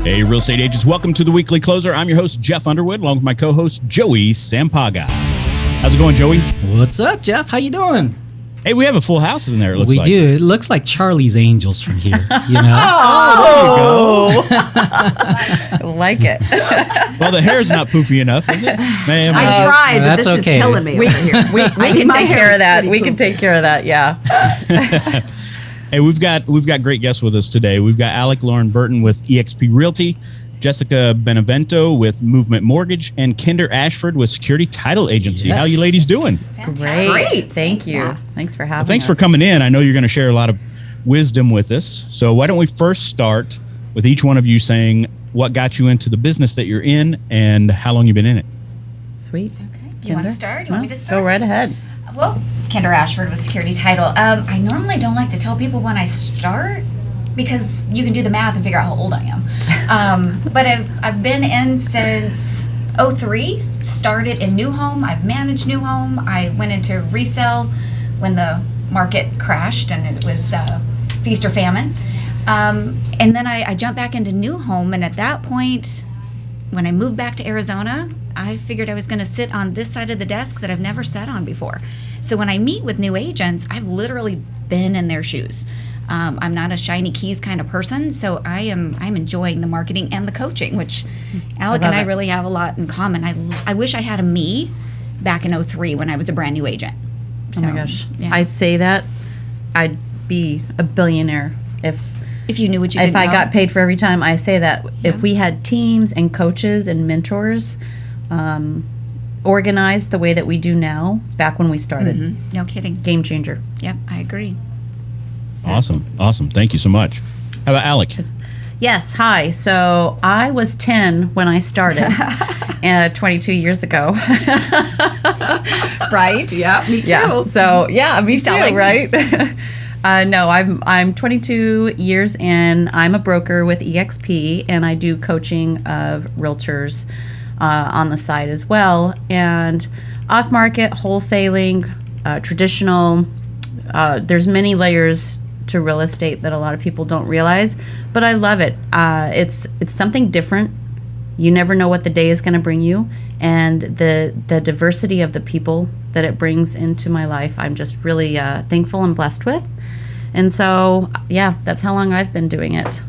Hey, real estate agents, welcome to the Weekly Closer. I'm your host, Jeff Underwood, along with my co-host, Joey Sampaga. How's it going, Joey? What's up, Jeff? How you doing? Hey, we have a full house in there, it looks like. We do. It looks like Charlie's Angels from here, you know? Oh, there you go. I like it. Well, the hair's not poofy enough, is it? Man, I tried, but that's this okay. is killing me over here. We can take care of that. We can take care of that, yeah. Hey, we've got great guests with us today. We've got Alec-Lauren Burton with eXp Realty, Jessica Benevento with Movement Mortgage, and Kindar Ashford with Security Title Agency. Yes. How you ladies doing? Great. Thank you. Yeah. Thanks for having Well, thanks us. for coming in. I know you're going to share a lot of wisdom with us. So why don't we first start with each one of you saying what got you into the business that you're in and how long you've been in it? Sweet. Okay. Do you want to Kindar? start? Do you want me to start? Go right ahead. Well, Kindar Ashford with Security Title. I normally don't like to tell people when I start because you can do the math and figure out how old I am. But I've been in since 2003. Started in new home. I've managed new home. I went into resale when the market crashed and it was feast or famine. And then I jumped back into new home. And at that point, when I moved back to Arizona, I figured I was going to sit on this side of the desk that I've never sat on before. So when I meet with new agents, I've literally been in their shoes. I'm not a shiny keys kind of person, so I'm enjoying the marketing and the coaching, which Alec and I really have a lot in common. I wish I had a me back in 2003 when I was a brand new agent. Oh my gosh. yeah. I say that I'd be a billionaire if If you knew what you didn't I know. got paid for every time I say that. Yeah. If we had teams and coaches and mentors organized the way that we do now back when we started. No kidding. Game changer. Yep, I agree. Awesome. Thank you so much. How about Alec? Yes, hi. So I was 10 when I started 22 years ago. Right? Yeah, me too. Yeah. So yeah, me too, telling. right? No, I'm 22 years in. I'm a broker with eXp, and I do coaching of realtors on the side as well, and off market, wholesaling, traditional. There's many layers to real estate that a lot of people don't realize, but I love it. It's something different. You never know what the day is going to bring you, and the diversity of the people that it brings into my life, I'm just really thankful and blessed with. And so, yeah, that's how long I've been doing it.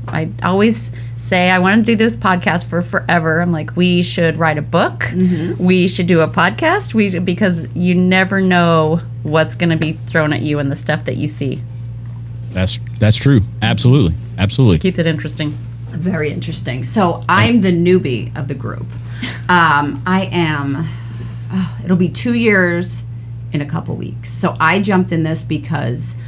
I always say I want to do this podcast for forever. I'm like, we should write a book. We should do a podcast. Because you never know what's going to be thrown at you and the stuff that you see. That's true. Absolutely. Keeps it interesting. Very interesting. So I'm the newbie of the group. I am, it'll be 2 years in a couple weeks. So I jumped in this because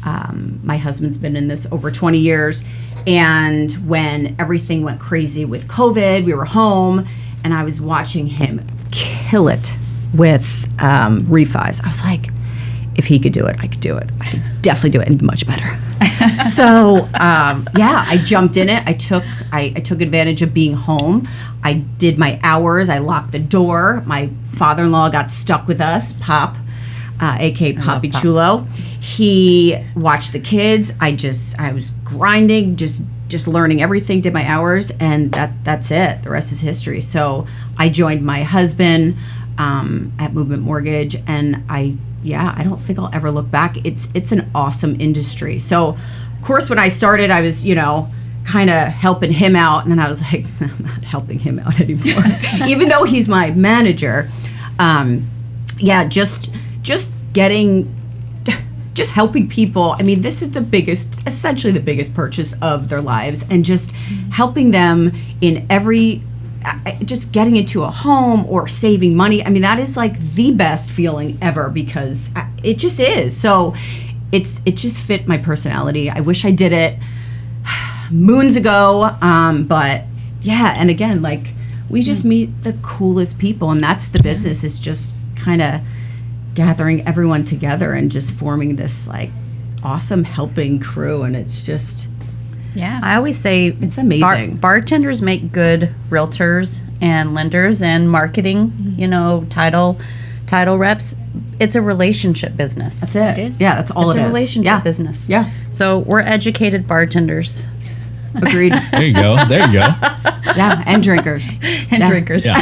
my husband's been in this over 20 years. And when everything went crazy with COVID, we were home and I was watching him kill it with refis. I was like, if he could do it, I could do it. I could definitely do it and be much better. So yeah, I jumped in it. I took advantage of being home. I did my hours. I locked the door. My father-in-law got stuck with us, Pop, aka Poppy Chulo. He watched the kids. I was grinding, just learning everything, did my hours, and that's it. The rest is history. So I joined my husband at Movement Mortgage, and I don't think I'll ever look back. It's an awesome industry. So of course when I started, I was, kind of helping him out, and then I was like, I'm not helping him out anymore. Even though he's my manager. Just helping people. I mean, this is essentially the biggest purchase of their lives, and just helping them in just getting into a home or saving money. I mean, that is like the best feeling ever, because it just is. So it just fit my personality. I wish I did it moons ago. But yeah, and again, like, we just meet the coolest people, and that's the business, is just kind of gathering everyone together and just forming this like awesome helping crew. And it's just, Yeah. I always say it's amazing. Bartenders make good realtors and lenders and marketing, title reps. It's a relationship business. That's it. It is. Yeah, that's all It's it a is. relationship business. Yeah. So we're educated bartenders. Agreed. There you go. There you go. Yeah, and drinkers. And drinkers. Yeah.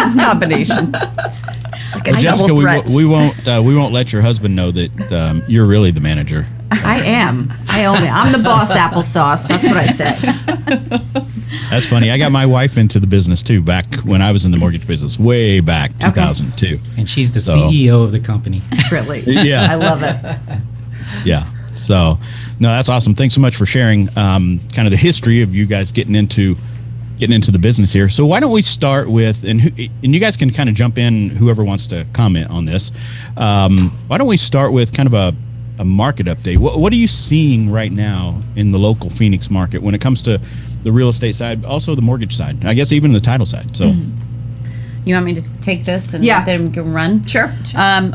It's a combination. Like a Well, Jessica, double threat. we won't let your husband know that you're really the manager. I am. I own it. I'm the boss applesauce. That's what I said. That's funny. I got my wife into the business too back when I was in the mortgage business, way back 2002. And she's the CEO of the company. Really. Yeah. I love it. Yeah. So, no, that's awesome. Thanks so much for sharing kind of the history of you guys getting into the business here. So why don't we start with, and you guys can kind of jump in, whoever wants to comment on this. Why don't we start with kind of a market update? What are you seeing right now in the local Phoenix market when it comes to the real estate side, also the mortgage side, I guess even the title side? So, You want me to take this and Yeah. then we can run? Sure.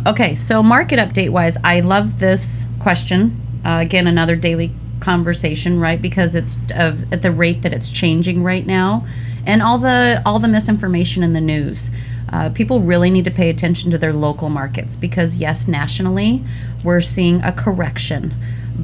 Okay, so market update wise, I love this question. Again, another daily conversation, right? Because it's at the rate that it's changing right now, and all the misinformation in the news. People really need to pay attention to their local markets because yes, nationally we're seeing a correction,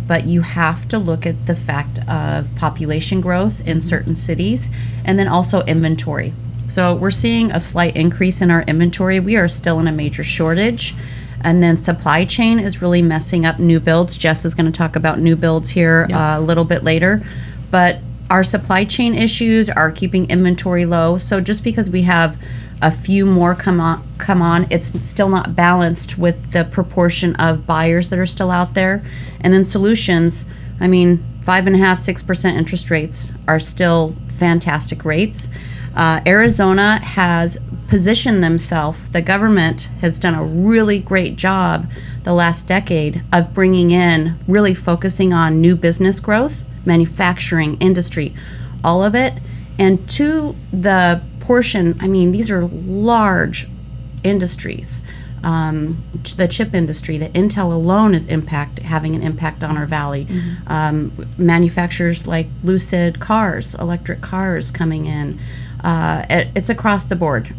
but you have to look at the fact of population growth in certain cities and then also inventory. So we're seeing a slight increase in our inventory. We are still in a major shortage. And then supply chain is really messing up new builds. Jess is going to talk about new builds here a little bit later. But our supply chain issues are keeping inventory low. So just because we have a few more come on, it's still not balanced with the proportion of buyers that are still out there. And then solutions, I mean, 5.5-6% interest rates are still fantastic rates. Arizona has positioned themselves, the government has done a really great job the last decade of bringing in, really focusing on new business growth, manufacturing, industry, all of it. And to the portion, I mean, these are large industries. The chip industry, the Intel alone is having an impact on our valley. Manufacturers like Lucid cars, electric cars coming in. It's across the board.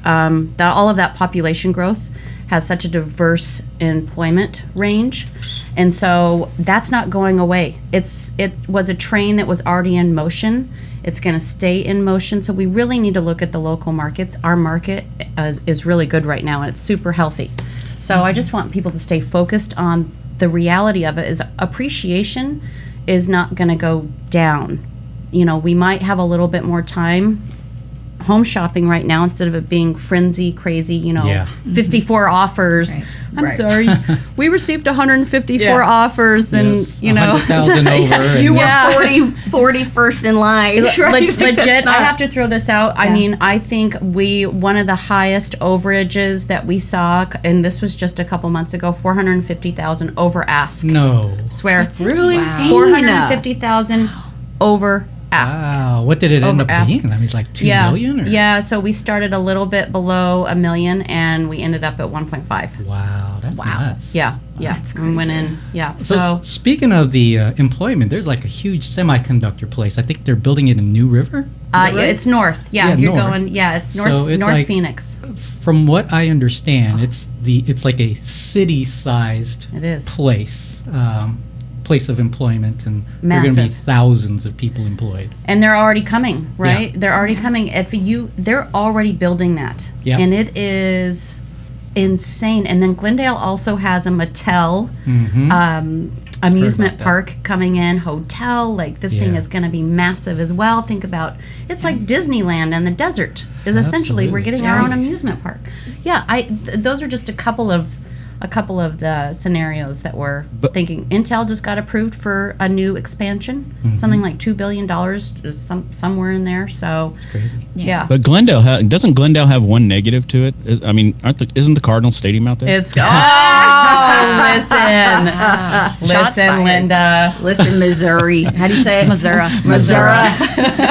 All of that population growth has such a diverse employment range, and so that's not going away. It was a train that was already in motion. It's going to stay in motion. So we really need to look at the local markets. Our market is really good right now, and it's super healthy. So I just want people to stay focused on the reality of it. Is appreciation is not going to go down. You know, we might have a little bit more time home shopping right now instead of it being frenzy, crazy, 54 offers. Right. I'm sorry. We received 154 offers and, Yes, you know. 100,000 over. and- You were 41st in line. Legit, I have to throw this out. I mean, I think one of the highest overages that we saw, and this was just a couple months ago, 450,000 over ask. No. Swear. Really? Wow. 450,000 over ask. Wow. What did it end up Over ask. being? I mean, it's like 2 million? Or? Yeah, so we started a little bit below $1 million and we ended up at 1.5. Wow. That's nuts. Yeah. That's We went crazy. in. Yeah. So, So, speaking of the employment, there's like a huge semiconductor place. I think they're building it in New River. yeah, it's north. Yeah, Yeah, you're north. going. Yeah, it's north. So it's North like- Phoenix. From what I understand, it's like a city-sized It is. place of employment, and there are going to be Massive. thousands of people employed. And they're already coming, right? Yeah. They're already coming. They're already building that, Yeah. and it is insane. And then Glendale also has a Mattel amusement about that. park coming in, hotel. Like this thing Yeah. is going to be massive as well. Think about it's like Disneyland and the desert is essentially we're Absolutely. getting our own amusement park. Yeah, those are just a couple of the scenarios that we're thinking. Intel just got approved for a new expansion, something like $2 billion, somewhere in there. So, Crazy. yeah. But Glendale doesn't Glendale have one negative to it? I mean, isn't the Cardinal Stadium out there? It's listen, Linda. Listen, Missouri. How do you say it? Missouri. Missouri.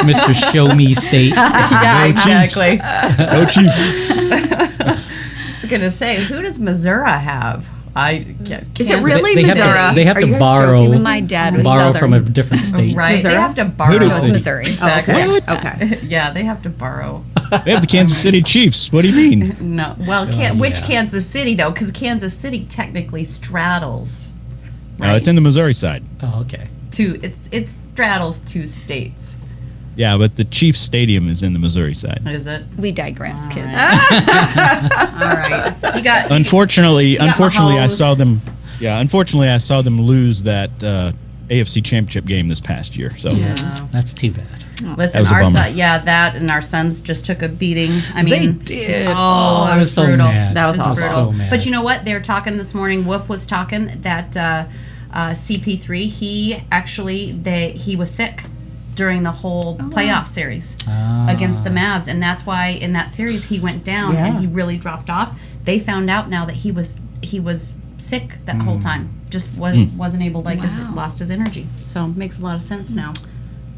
Mr. Show Me State. Yeah, exactly. Oh, Chiefs. I was gonna say, who does Missouri have? Is it really They Missouri? have to, they have Are to you guys borrow, joking with me? My dad was borrow Southern. from a different state. Right? Missouri? They have to borrow. Who No, does it's it? Missouri. Exactly. What? Okay. Yeah, they have to borrow. They have the Kansas City Chiefs. What do you mean? No, well, which Kansas City though? Because Kansas City technically straddles. No, it's in the Missouri side. Oh, okay. It straddles 2 states. Yeah, but the Chiefs Stadium is in the Missouri side. Is it? We digress, kids. All right. You got. Unfortunately, got I Mahomes. saw them. Yeah, unfortunately, I saw them lose that AFC Championship game this past year. So That's too bad. Listen, That was a our bummer. son, that and our sons just took a beating. I mean, did. Oh, I it was so brutal. mad. That was I awful. so mad. But you know what? They were talking this morning. Wolf was talking that CP3. He was sick during the whole playoff series against the Mavs, and that's why in that series he went down and he really dropped off. They found out now that he was sick that whole time. Just wasn't able, lost his energy. So makes a lot of sense now.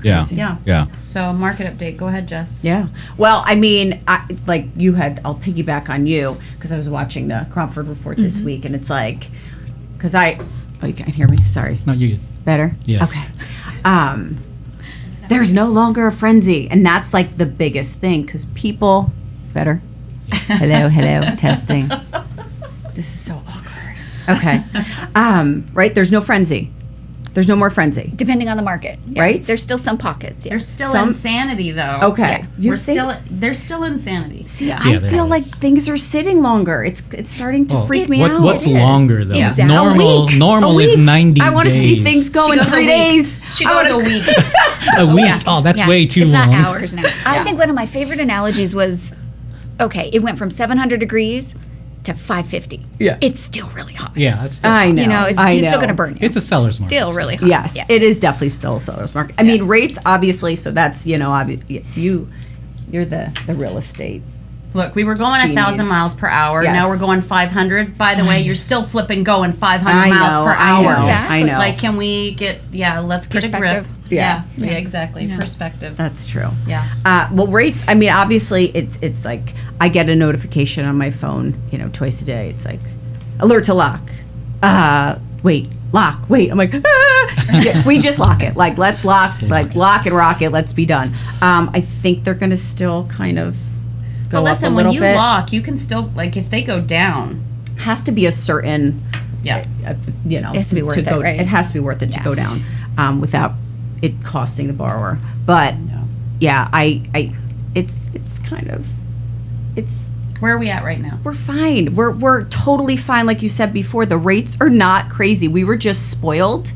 yeah, Yeah. So market update. Go ahead, Jess. Yeah. Well, I mean, I'll piggyback on you because I was watching the Cromford report this week, and it's like, you can't hear me. Sorry. No, you. Better? Yes. Okay. There's no longer a frenzy, and that's like the biggest thing because people. Better? Hello, testing. This is so awkward. Okay. Right? There's no frenzy. There's no more frenzy. Depending on the market, Right? There's still some pockets. Yeah. There's still Some- insanity though. Okay. Yeah. There's still insanity. See, Yeah, I there feel is. like things are sitting longer. It's starting to freak me out. What's It is. longer though? Exactly. Normal A is week. 90 I want to see days. things go She in goes a 3 week. days. She goes a week. A week. Oh, that's way too it's long. not hours now. I think one of my favorite analogies was, okay, it went from 700 degrees to 550. Yeah. It's still really hot. Yeah, it's still, I know. You know, it's still going to burn you. it's a seller's market. Still really hot. Yes, Yeah. it is definitely still a seller's market. I mean, rates obviously. So that's you're the real estate. Look, we were going Genius. 1,000 miles per hour. Yes. Now we're going 500. By the way, you're still flipping going 500 I miles know, per I hour. know, Exactly. I know. Like, can we get? Yeah, let's get a grip. Perspective. Yeah, Yeah. exactly. Perspective. That's true. Yeah. Well, rates. I mean, obviously, it's like I get a notification on my phone, twice a day. It's like alert to lock. Wait, lock. Wait. I'm like, Yeah, we just lock it. Like, let's lock. Like, lock and rock it. Let's be done. I think they're going to still kind of go But listen, up a when little you bit. lock, you can still if they go down. Has to be a certain. Yeah. It has to be worth it, right? It has to be worth it to go down without it costing the borrower. But yeah, it's kind of Where are we at right now? we're fine. We're totally fine. Like you said before, the rates are not crazy. We were just spoiled.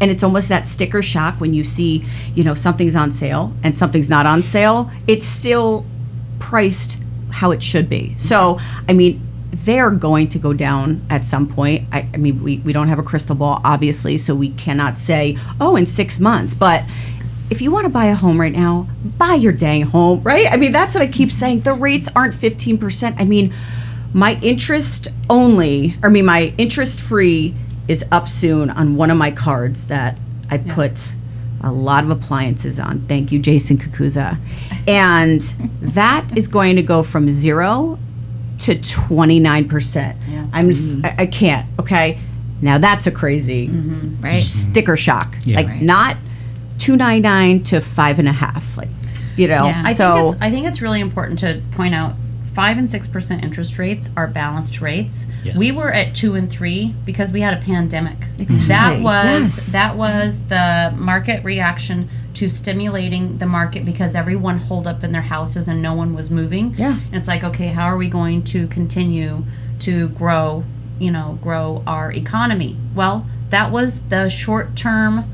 And it's almost that sticker shock when you see, something's on sale and something's not on sale. It's still priced how it should be. So, I mean, they're going to go down at some point. I mean, we don't have a crystal ball, obviously, so we cannot say, in 6 months. But if you want to buy a home right now, buy your dang home, right? I mean, that's what I keep saying. The rates aren't 15%. I mean, my interest free is up soon on one of my cards that I put a lot of appliances on. Thank you, Jason Kukuza. And that is going to go from 0 to 29%. Yeah. I can't, okay? Now that's a crazy Right. sticker shock. Yeah. Like, Right. not $299 to 5.5. Like, Yeah. I think it's really important to point out 5 and 6% interest rates are balanced rates. Yes. We were at 2 and 3 because we had a pandemic. Exactly. That was the market reaction to stimulating the market because everyone holed up in their houses and no one was moving. Yeah. And it's like, okay, how are we going to continue to grow our economy? Well, that was the short term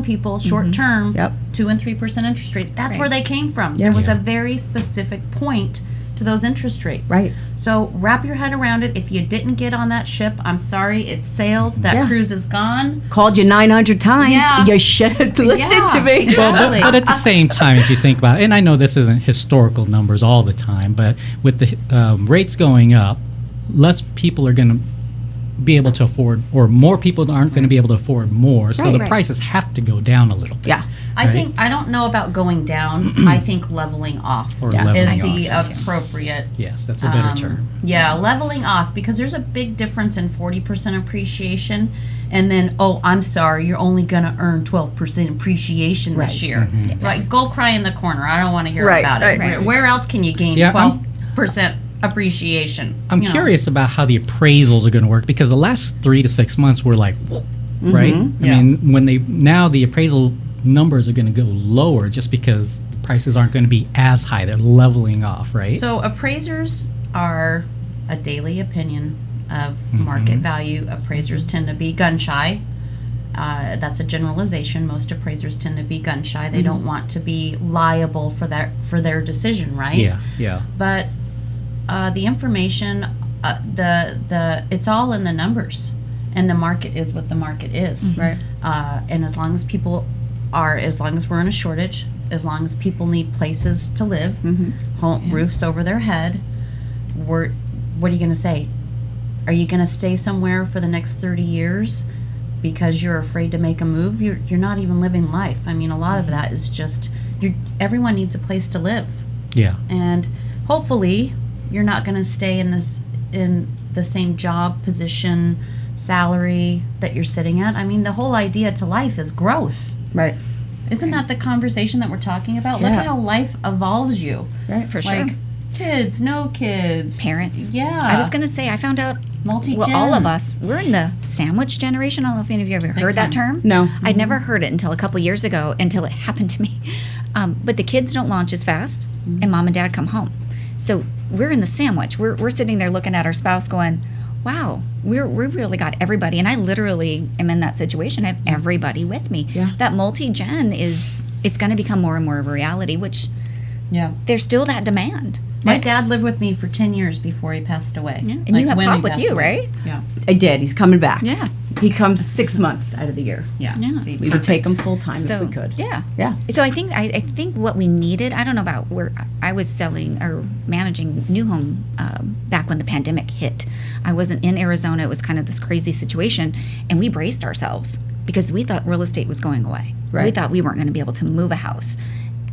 people, short term, Yep. 2 and 3% interest rate. That's Right. where they came from. There was Yeah. a very specific point to those interest rates. Right. So wrap your head around it. If you didn't get on that ship, I'm sorry, it's sailed. That Yeah. cruise is gone. Called you 900 times. Yeah. You should have listened to me. Well, Exactly. but at the same time, if you think about it, and I know this isn't historical numbers all the time, but with the rates going up, less people are going to be able to afford, or more people aren't going to be able to afford more. So Right, the right. prices have to go down a little bit. Yeah. I don't know about going down. I think leveling off Or is leveling the off, yes. appropriate. Yes, that's a better term. Yeah, leveling off, because there's a big difference in 40% appreciation and then, I'm sorry, you're only going to earn 12% appreciation Right. this year. Right, go cry in the corner. I don't want to hear Right, about right, it. right. Where else can you gain Yeah, 12% appreciation? I'm You know? curious about how the appraisals are going to work because the last 3 to 6 months were like right? Yeah. I mean, when the appraisal numbers are going to go lower just because the prices aren't going to be as high. They're leveling off, right? So appraisers are a daily opinion of market value. Appraisers tend to be gun shy. That's a generalization. Most appraisers tend to be gun shy. They don't want to be liable for their decision, right? Yeah. But the information, it's all in the numbers, and the market is what the market is. Right. And as long as we're in a shortage, as long as people need places to live, roofs over their head, what are you going to say? Are you going to stay somewhere for the next 30 years because you're afraid to make a move? You're not even living life. I mean, a lot of that is just everyone needs a place to live. Yeah. And hopefully you're not going to stay in the same job position, salary that you're sitting at. I mean, the whole idea to life is growth. Right. Isn't that the conversation that we're talking about? Yeah. Look at how life evolves you. Right. For sure. Like kids, no kids. Parents. Yeah. I was going to say, I found out, Multi-gen. well, all of us, we're in the sandwich generation. I don't know if any of you ever heard that term. No. I'd never heard it until a couple years ago, until it happened to me. But the kids don't launch as fast, and mom and dad come home. So we're in the sandwich. We're sitting there looking at our spouse going, wow, we really got everybody. And I literally am in that situation. I have everybody with me. Yeah. That multi-gen it's going to become more and more of a reality, which Yeah. there's still that demand. My dad lived with me for 10 years before he passed away. Yeah. And you have when Pop he with passed you, away. right? Yeah. I did. He's coming back. Yeah. He comes 6 months out of the year. Yeah. Yeah. See, We would take perfect. him full time So, if we could. yeah. Yeah. So I think what we needed, I don't know about where I was selling or managing new home back when the pandemic hit. I wasn't in Arizona. It was kind of this crazy situation, and we braced ourselves because we thought real estate was going away. Right. We thought we weren't going to be able to move a house.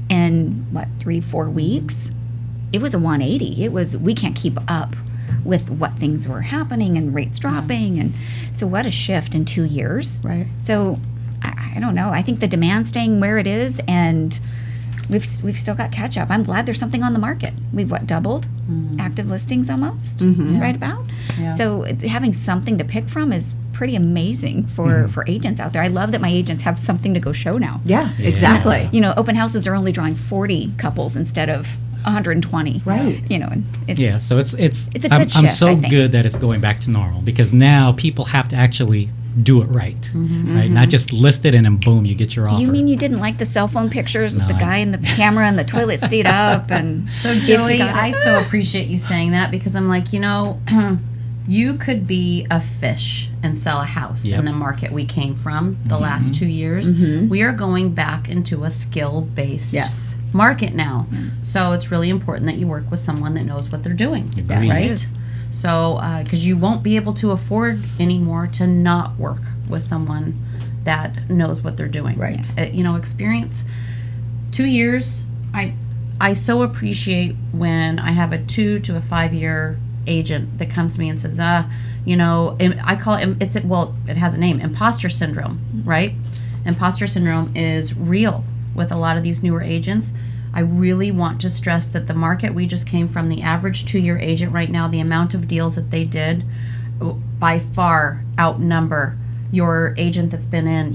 In 3-4 weeks, it was a 180. It was, we can't keep up with what things were happening and rates dropping, and so what a shift in 2 years. Right. So I don't know. I think the demand's staying where it is, and we've still got catch up. I'm glad there's something on the market. We've doubled active listings almost, right about. Yeah. So having something to pick from is pretty amazing for agents out there. I love that my agents have something to go show now. Yeah. Exactly. You know, open houses are only drawing 40 couples instead of 120. Right. You know, and it's Yeah, so it's a good I'm shift, so I think. good that it's going back to normal, because now people have to actually do it right, right? Not just list it and then boom, you get your offer. You mean you didn't like the cell phone pictures with No, the I- guy in the camera and the toilet seat up and So if you Joey, got it- I so appreciate you saying that, because I'm like, you could be a fish and sell a house Yep. in the market we came from the last 2 years. We are going back into a skill-based Yes. market now. So it's really important that you work with someone that knows what they're doing, Agreed. right? Yes. So, because you won't be able to afford anymore to not work with someone that knows what they're doing. Right. Experience. 2 years. I so appreciate when I have a 2 to 5 year agent that comes to me and says, I call it, it has a name, Imposter Syndrome, right? Imposter Syndrome is real with a lot of these newer agents. I really want to stress that the market we just came from, the average 2-year agent right now, the amount of deals that they did by far outnumber your agent that's been in,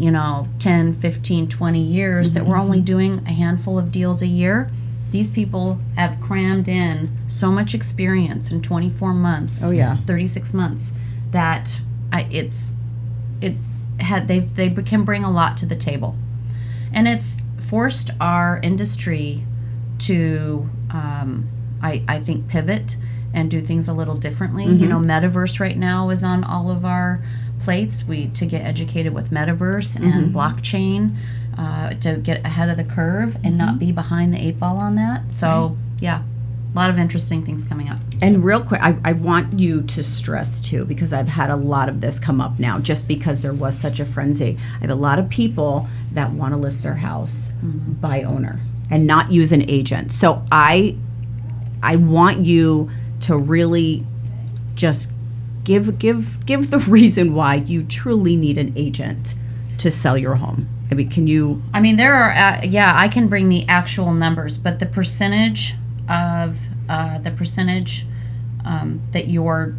10, 15, 20 years that we're only doing a handful of deals a year. These people have crammed in so much experience in 24 months, Oh, yeah. 36 months, that they can bring a lot to the table. And it's forced our industry to, I think, pivot and do things a little differently. Metaverse right now is on all of our plates. To get educated with metaverse and blockchain, to get ahead of the curve and not be behind the 8 ball on that. So, yeah, a lot of interesting things coming up. And real quick, I want you to stress too, because I've had a lot of this come up now, just because there was such a frenzy. I have a lot of people that want to list their house by owner and not use an agent. So I want you to really just give the reason why you truly need an agent to sell your home. I mean, can you? I mean, there are, I can bring the actual numbers, but the percentage that you're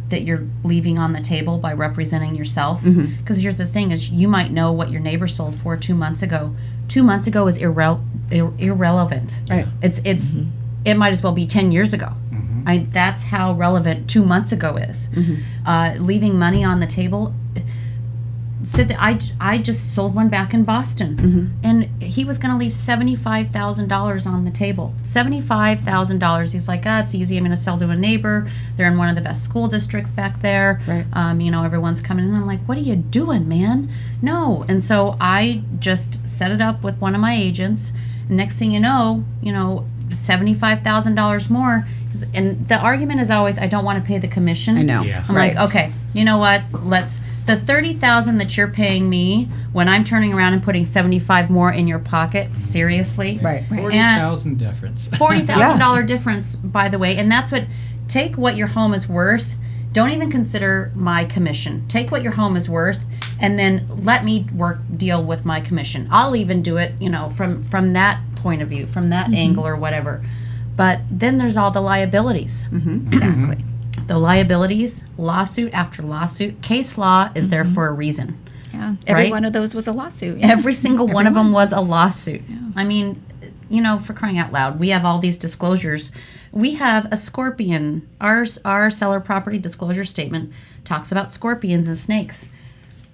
leaving on the table by representing yourself. Because here's the thing: is you might know what your neighbor sold for 2 months ago. 2 months ago is irrelevant. Right. It's it might as well be 10 years ago. That's how relevant 2 months ago is. Leaving money on the table. I just sold one back in Boston, and he was going to leave $75,000 on the table. $75,000. He's like, it's easy. I'm going to sell to a neighbor. They're in one of the best school districts back there. Right. Everyone's coming in. I'm like, what are you doing, man? No. And so I just set it up with one of my agents. Next thing you know, $75,000 more. And the argument is always, I don't want to pay the commission. I know. Yeah. I'm like, okay, you know what? The $30,000 that you're paying me when I'm turning around and putting 75 more in your pocket, seriously? Right. $40,000 difference. $40,000 difference, by the way. And that's take what your home is worth. Don't even consider my commission. Take what your home is worth, and then let me deal with my commission. I'll even do it, from that point of view, from that angle or whatever. But then there's all the liabilities. Exactly. The liabilities, lawsuit after lawsuit. Case law is there for a reason. Yeah. Every Right? one of those was a lawsuit. Every single one of them was a lawsuit. I mean, for crying out loud, we have all these disclosures. We have a scorpion. Our seller property disclosure statement talks about scorpions and snakes.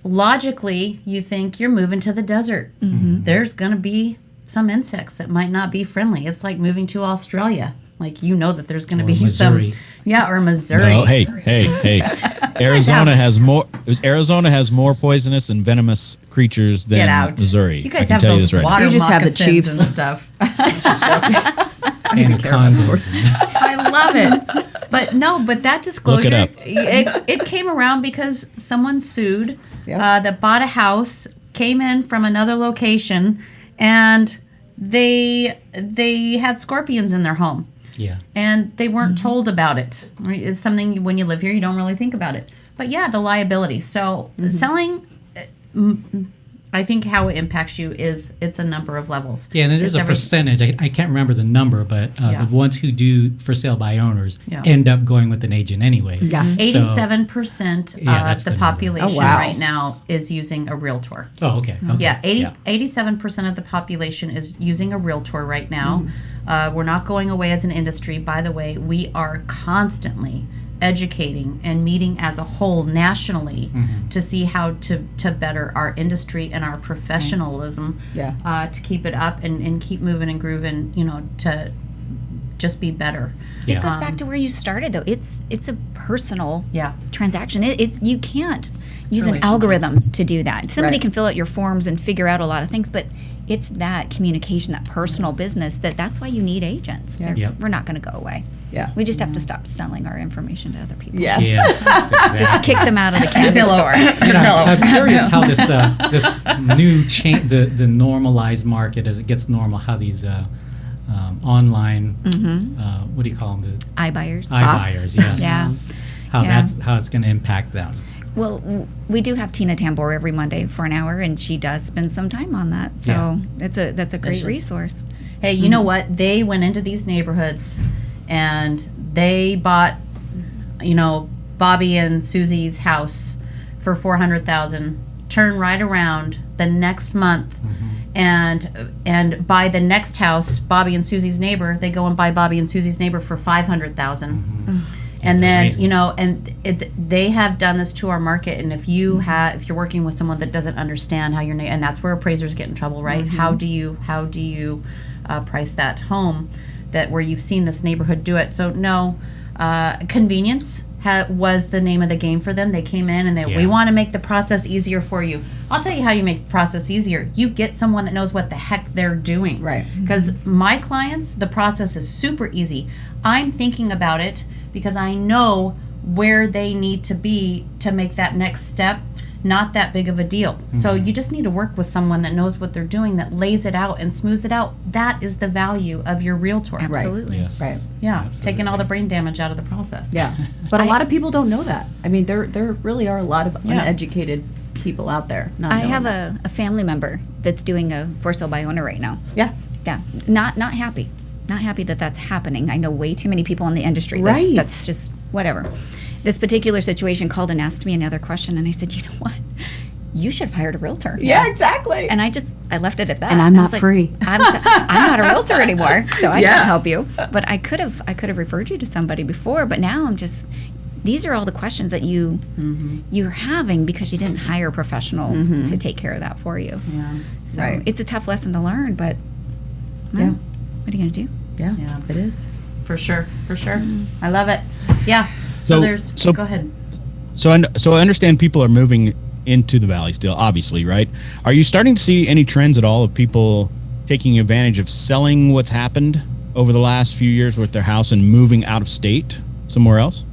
Logically, you think you're moving to the desert. There's going to be some insects that might not be friendly. It's like moving to Australia. Like, that there's going to be Missouri. or Missouri. No, hey. Arizona has more poisonous and venomous creatures than Get out. Missouri. You guys I have can tell you those this right now. water You just have the moccasins Chiefs. and stuff. And Kansas. I love it. But that disclosure, Look it came around because someone sued that bought a house, came in from another location, and they had scorpions in their home. Yeah. And they weren't told about it. Right? It's something when you live here, you don't really think about it. But yeah, the liability. So selling, I think how it impacts you it's a number of levels. Yeah, and there's It's a every- percentage. I can't remember the number, but the ones who do for sale by owners Yeah. end up going with an agent anyway. Yeah. 87% Yeah, of that's the the number. population Oh, wow. right now is using a realtor. Oh, okay. Yeah, 87% of the population is using a realtor right now. We're not going away as an industry. By the way, we are constantly educating and meeting as a whole nationally to see how to better our industry and our professionalism to keep it up and keep moving and grooving, to just be better. Yeah. It goes back to where you started, though. It's a personal Yeah. transaction. It's you can't use an Relationships. algorithm to do that. Somebody Right. can fill out your forms and figure out a lot of things, but it's that communication, that personal business. That's why you need agents. Yeah. Yep. We're not going to go away. Yeah. We just have to stop selling our information to other people. Yes. Yes, Just exactly. kick them out of the Kansas store. I'm curious how this new the normalized market, as it gets normal, how these online what do you call them? iBuyers. iBuyers, yes. Yeah. How it's going to impact them. Well, we do have Tina Tambor every Monday for an hour, and she does spend some time on that. So Yeah. that's a great Vicious. resource. Hey, you know what? They went into these neighborhoods and they bought, Bobby and Susie's house for $400,000. Turn right around the next month, and buy the next house, Bobby and Susie's neighbor. They go and buy Bobby and Susie's neighbor for $500,000. And then Amazing. they have done this to our market. And if you're working with someone that doesn't understand how and that's where appraisers get in trouble, right? How do you price that home where you've seen this neighborhood do it? So no, convenience was the name of the game for them. They came in and we want to make the process easier for you. I'll tell you how you make the process easier. You get someone that knows what the heck they're doing. Right. Because my clients, the process is super easy. I'm thinking about it because I know where they need to be to make that next step not that big of a deal. So you just need to work with someone that knows what they're doing, that lays it out and smooths it out. That is the value of your realtor. Absolutely. Yes. Right. Yeah, Absolutely. taking all the brain damage out of the process. Yeah. But a lot of people don't know that. I mean, there really are a lot of uneducated people out there. Not I knowing have that. a family member that's doing a for sale by owner right now. Yeah. Yeah, not happy. Not happy that that's happening. I know way too many people in the industry. Right. That's just whatever. This particular situation called and asked me another question, and I said, you know what? You should have hired a realtor. Yeah, exactly. And I left it at that. And I'm I not was like, free. I'm not a realtor anymore, so I Yeah. can't help you. But I could have referred you to somebody before, but now I'm just, these are all the questions that you're having because you didn't hire a professional to take care of that for you. Yeah. So Right. it's a tough lesson to learn, but well, Yeah. what are you going to do? Yeah. Yeah. It is. For sure. I love it. Yeah. So- so- go ahead. So I understand people are moving into the valley still, obviously, right? Are you starting to see any trends at all of people taking advantage of selling what's happened over the last few years with their house and moving out of state somewhere else?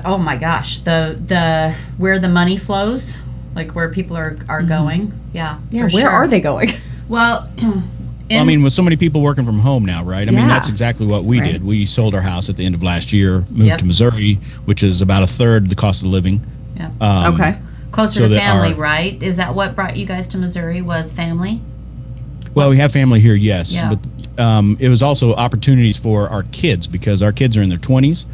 Oh my gosh, the where the money flows, like where people are going. Yeah. Yeah. for Where sure. are they going? Well, Well, I mean, with so many people working from home now, right? I mean, Yeah. that's exactly what we Right. did. We sold our house at the end of last year, moved Yep. to Missouri, which is about a third the cost of living. yeah. Okay. Closer so to that family, our- right? Is that what brought you guys to Missouri? Was family? Well, we have family here, yes, Yeah. but it was also opportunities for our kids because our kids are in their 20s,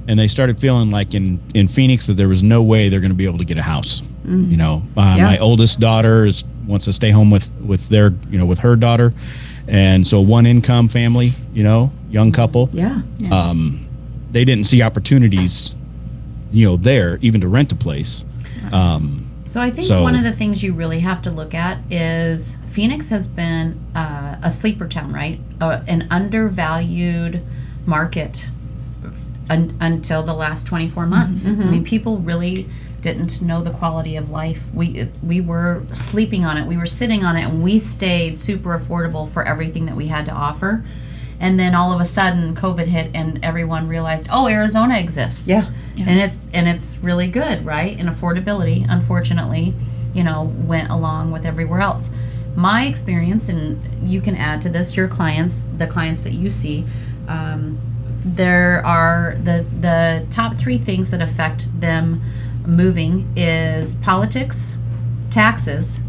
and they started feeling like in Phoenix that there was no way they're going to be able to get a house. You know, my oldest daughter wants to stay home with their with her daughter, and so one income family, young couple. Yeah. They didn't see opportunities, there even to rent a place. So I think So- one of the things you really have to look at is Phoenix has been a sleeper town, right? An undervalued market until the last 24 months. I mean, people really didn't know the quality of life. We were sleeping on it. We were sitting on it, and we stayed super affordable for everything that we had to offer. And then all of a sudden, COVID hit, and everyone realized, oh, Arizona exists. Yeah. And it's really good, right? And affordability, unfortunately, went along with everywhere else. My experience, and you can add to this, your clients, the clients that you see, there are the top 3 things that affect them moving is politics, taxes,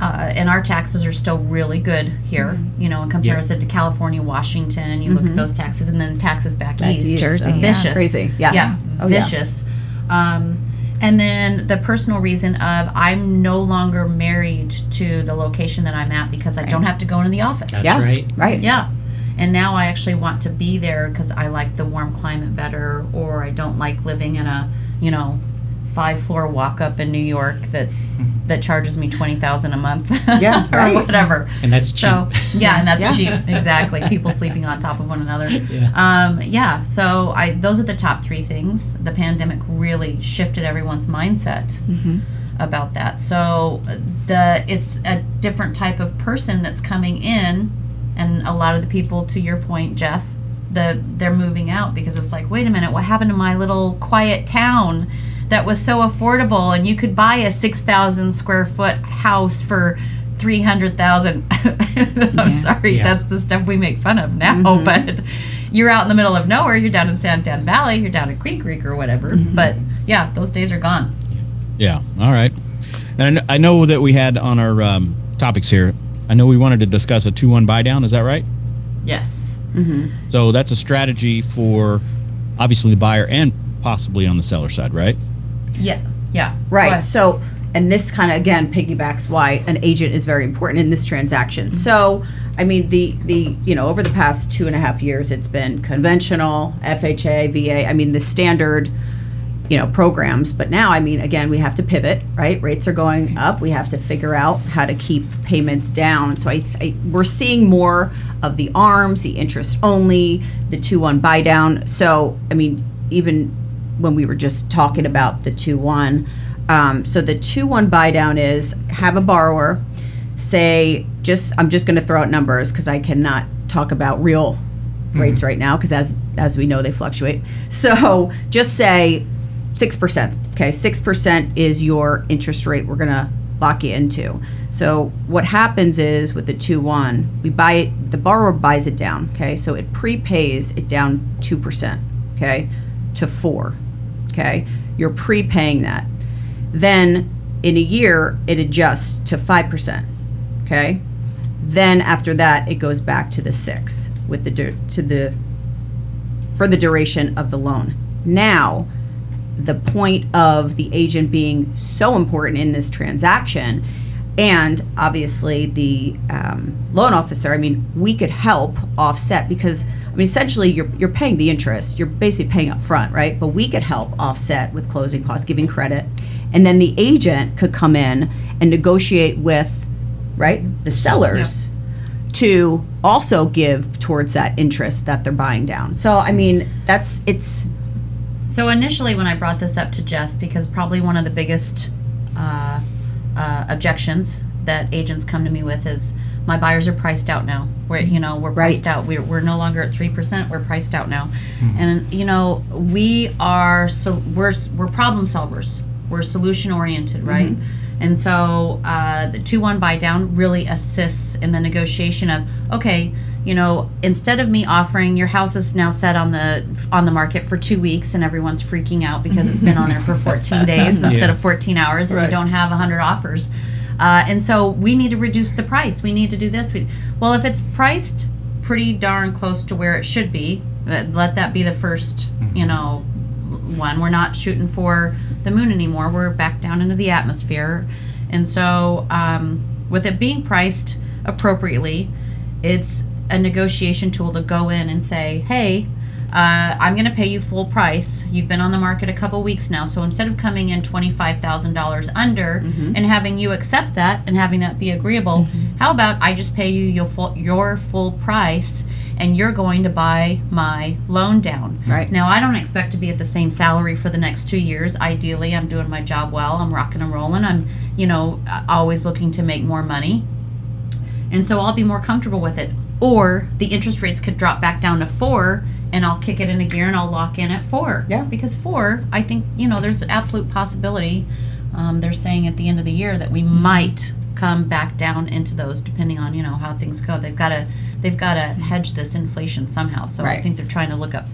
and our taxes are still really good here, in comparison to California, Washington. You look at those taxes, and then taxes back east. Jersey, yeah. Vicious. Crazy. Yeah. Yeah, Oh, yeah. vicious. And then the personal reason of I'm no longer married to the location that I'm at because I don't have to go into the office. That's Yeah. right. Right. Yeah. And now I actually want to be there because I like the warm climate better, or I don't like living in a, 5-floor walk up in New York that charges me $20,000 a month. Yeah, or right. whatever. And that's cheap. So yeah, and that's Yeah. cheap. Exactly. People sleeping on top of one another. Yeah. So those are the top 3 things. The pandemic really shifted everyone's mindset about that. So it's a different type of person that's coming in, and a lot of the people, to your point, Jeff, they're moving out because it's like, wait a minute, what happened to my little quiet town that was so affordable, and you could buy a 6,000 square foot house for 300,000. I'm sorry, Yeah. that's the stuff we make fun of now, but you're out in the middle of nowhere. You're down in Santan Valley, you're down in Queen Creek or whatever. But yeah, those days are gone. Yeah. All right. And I know that we had on our topics here, I know we wanted to discuss a 2-1 buy down. Is that right? Yes. So that's a strategy for obviously the buyer and possibly on the seller side, right? Yeah. Yeah. Right. But- So, and this kind of again piggybacks why an agent is very important in this transaction. So, I mean, the over the past 2.5 years, it's been conventional, FHA, VA. I mean, the standard, programs. But now, I mean, again, we have to pivot. Right, rates are going up. We have to figure out how to keep payments down. So, we're seeing more of the ARMs, the interest only, the 2-1 buy down. So, I mean, even when we were just talking about the 2-1. So the 2-1 buy down is have a borrower say, I'm just going to throw out numbers because I cannot talk about real rates right now because as we know, they fluctuate. So just say 6%. Okay, 6% is your interest rate we're going to lock you into. So what happens is with the 2-1, the borrower buys it down. Okay, so it prepays it down 2%. Okay, to 4. Okay, you're prepaying that. Then in a year, it adjusts to 5%. Okay, then after that, it goes back to the 6 with the for the duration of the loan. Now, the point of the agent being so important in this transaction, and obviously the loan officer, I mean, we could help offset, because I mean, essentially you're paying the interest, you're basically paying up front, right? But we could help offset with closing costs, giving credit, and then the agent could come in and negotiate with, right, the sellers to also give towards that interest that they're buying down. So I mean, it's. So initially, when I brought this up to Jess, because probably one of the biggest objections that agents come to me with is, my buyers are priced out now. We're priced out. We're no longer at 3%. We're priced out now, and we are, so we're problem solvers. We're solution oriented, right? And so the 2-1 buy down really assists in the negotiation of, okay, instead of me offering, your house is now set on the market for 2 weeks and everyone's freaking out because it's been on there for 14 days instead of 14 hours, and you don't have 100 offers. And so we need to reduce the price. We need to do this. Well, if it's priced pretty darn close to where it should be, let that be the first, one. We're not shooting for the moon anymore. We're back down into the atmosphere. And so with it being priced appropriately, it's a negotiation tool to go in and say, hey, I'm going to pay you full price. You've been on the market a couple weeks now, so instead of coming in $25,000 under and having you accept that and having that be agreeable, how about I just pay you your full price, and you're going to buy my loan down. Right. Now, I don't expect to be at the same salary for the next 2 years. Ideally, I'm doing my job well. I'm rocking and rolling. I'm, always looking to make more money. And so I'll be more comfortable with it. Or the interest rates could drop back down to 4, and I'll kick it into gear and I'll lock in at 4. Yeah. Because 4, I think, there's an absolute possibility. They're saying at the end of the year that we might come back down into those, depending on, how things go. They've got to hedge this inflation somehow. So I think they're trying to look up,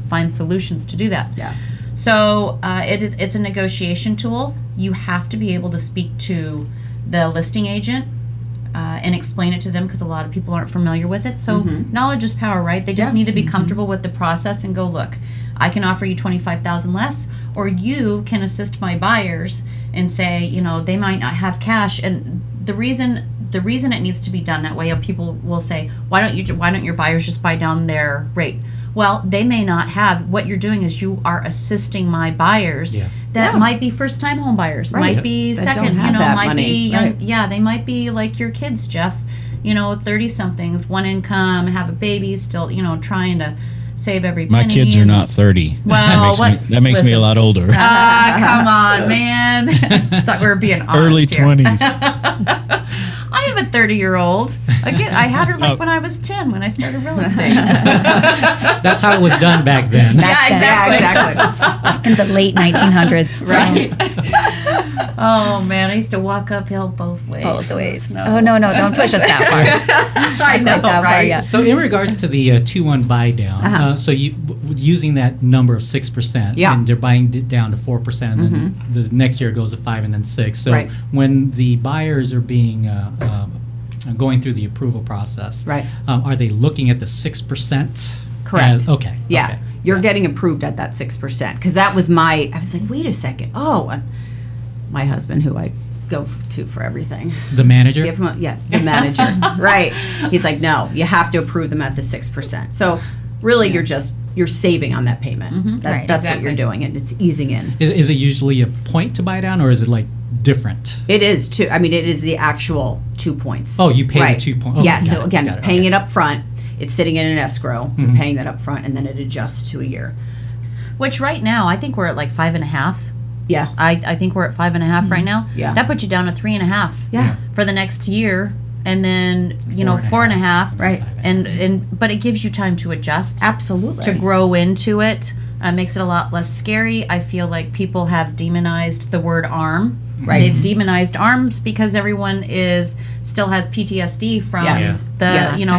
find solutions to do that. Yeah. So it's a negotiation tool. You have to be able to speak to the listing agent and explain it to them, because a lot of people aren't familiar with it. So knowledge is power, right? They just need to be comfortable with the process and go, look, I can offer you $25,000 less, or you can assist my buyers and say, they might not have cash. And the reason it needs to be done that way, people will say, why don't your buyers just buy down their rate? Well, they may not have. What you're doing is you are assisting my buyers that might be first-time home buyers, might be that second, don't have that might money. be young. Right. Yeah, they might be like your kids, Jeff. 30-somethings, one income, have a baby, still, trying to save every penny. My kids are not 30. Well, that makes me a lot older. Come on, man. Thought we were being honest Early here. 20s. I have a 30-year-old. Again, I had her when I was 10 when I started real estate. That's how it was done back then. Exactly. In the late 1900s. Right. Oh, man. I used to walk uphill both ways. Both ways. Oh, no, don't push us that far. I know, that far right? yet. So in regards to the 2-1 buy down, so you using that number of 6%, and they're buying it down to 4%, and then the next year it goes to 5 and then 6. So when the buyers are being going through the approval process, are they looking at the 6%? Correct. Okay. Yeah. Okay. You're getting approved at that 6%. Because that was I was like, wait a second. Oh, my husband, who I go to for everything. The manager? The manager. Right. He's like, no, you have to approve them at the 6%. So really you're saving on that payment. That's what you're doing, and it's easing in. Is it usually a point to buy down, or is it like different? It is too. I mean, it is the actual 2 points. Oh, you pay the 2 points. Yeah. So again, paying it up front, it's sitting in an escrow. You're paying that up front, and then it adjusts to a year. Which right now, I think we're at like 5.5. Yeah. I think we're at 5.5 right now. Yeah. That puts you down to 3.5. Yeah. For the next year, and then 4.5. Right. But it gives you time to adjust. Absolutely. To grow into it. Makes it a lot less scary. I feel like people have demonized the word ARM. Right. They've demonized ARMs because everyone still has PTSD from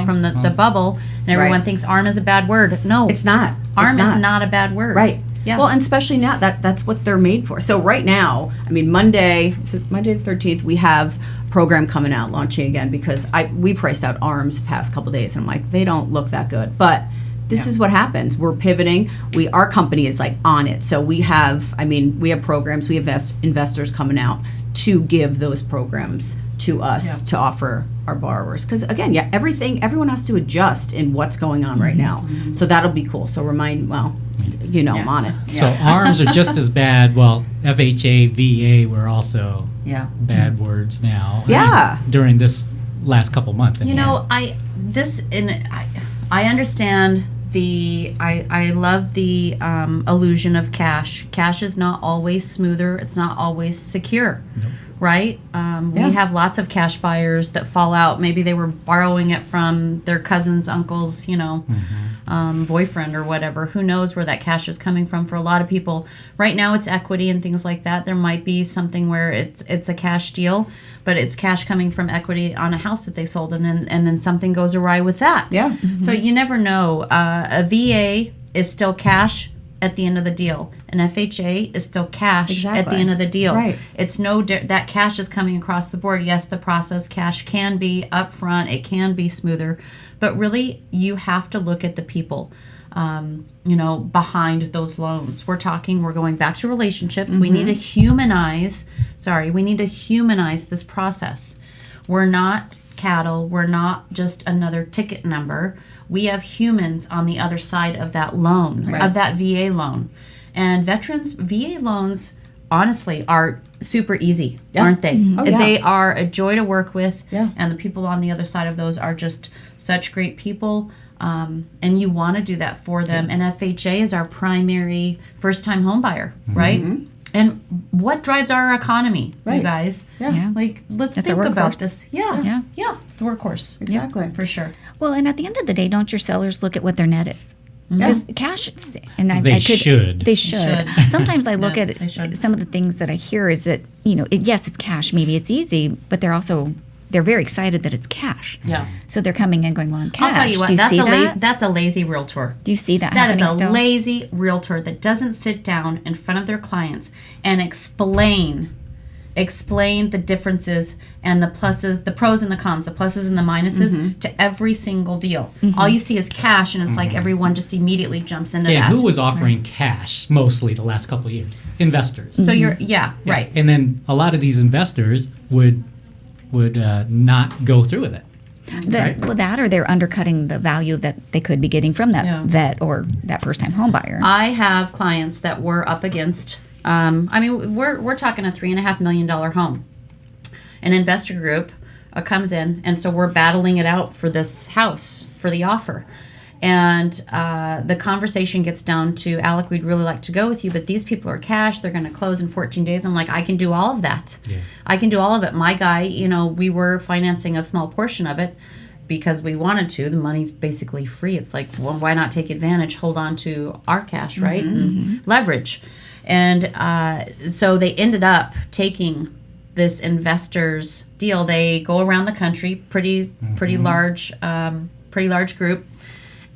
from the bubble, and everyone thinks ARM is a bad word. No, it's not. ARM is not a bad word. Right. Yeah. Well, and especially now that's what they're made for. So right now, I mean, Monday the 13th, we have a program coming out, launching again, because we priced out ARMs the past couple days, and I'm like, they don't look that good, but this is what happens. We're pivoting. Our company is like on it. So we have programs, we have investors coming out to give those programs to us to offer our borrowers. Because again, everyone has to adjust in what's going on right now. So that'll be cool. So I'm on it. So ARMs are just as bad. Well, FHA, VA were also bad words now. Yeah. During this last couple months. I understand I love the illusion of cash. Cash is not always smoother. It's not always secure. Nope. Right? We have lots of cash buyers that fall out. Maybe they were borrowing it from their cousin's uncle's, boyfriend or whatever. Who knows where that cash is coming from? For a lot of people, right now it's equity and things like that. There might be something where it's a cash deal, but it's cash coming from equity on a house that they sold, and then something goes awry with that. Yeah. Mm-hmm. So you never know. A VA is still cash at the end of the deal. An FHA is still cash at the end of the deal. Right. It's that cash is coming across the board. Yes, the process cash can be upfront. It can be smoother, but really you have to look at the people, behind those loans. We're going back to relationships. Mm-hmm. We need to humanize this process. We're not cattle. We're not just another ticket number. We have humans on the other side of that loan, of that VA loan. And veterans, VA loans, honestly, are super easy, aren't they? Mm-hmm. Oh, yeah. They are a joy to work with, and the people on the other side of those are just such great people, and you want to do that for them. And FHA is our primary first-time home buyer, right? Mm-hmm. And what drives our economy, you guys? Yeah. Let's think about this. Yeah. It's a workhorse. Exactly. For sure. Well, and at the end of the day, don't your sellers look at what their net is? Because cash, and they should. They should. Sometimes I look at some of the things that I hear is that, yes, it's cash. Maybe it's easy, but they're very excited that it's cash. Yeah. So they're coming in going, well, in cash. I'll tell you what, that's a lazy realtor. Do you see that happening still? That is a lazy realtor that doesn't sit down in front of their clients and explain the differences and the pluses, the pros and the cons, the pluses and the minuses to every single deal. Mm-hmm. All you see is cash, and it's like everyone just immediately jumps into that. Yeah, who was offering cash mostly the last couple of years? Investors. So right. And then a lot of these investors would not go through with it. Well, that or they're undercutting the value that they could be getting from that vet or that first-time home buyer. I have clients that were up against, we're talking a $3.5 million home. An investor group comes in, and so we're battling it out for this house, for the offer. And the conversation gets down to, Alec, we'd really like to go with you, but these people are cash. They're going to close in 14 days. I'm like, I can do all of that. Yeah. I can do all of it. My guy, we were financing a small portion of it because we wanted to. The money's basically free. It's like, well, why not take advantage, hold on to our cash, right? And leverage. And so they ended up taking this investor's deal. They go around the country, pretty large group.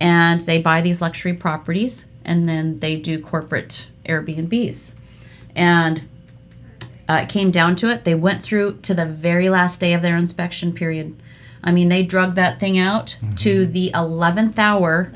And they buy these luxury properties, and then they do corporate Airbnbs. And it came down to it. They went through to the very last day of their inspection period. I mean, they drug that thing out to the 11th hour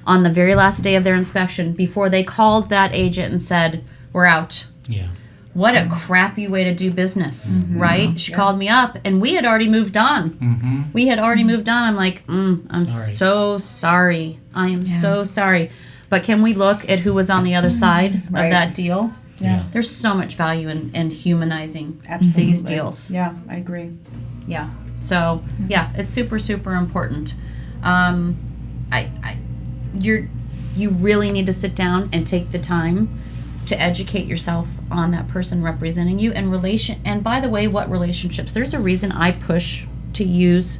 on the very last day of their inspection before they called that agent and said, we're out. Yeah. What a crappy way to do business, right? She called me up, and we had already moved on. We had already moved on. I'm like, I'm so sorry. I am so sorry. But can we look at who was on the other side of that deal? Yeah. There's so much value in humanizing these deals. Yeah, I agree. Yeah. So, it's super, super important. You really need to sit down and take the time to educate yourself on that person representing you and by the way, what relationships. There's a reason I push to use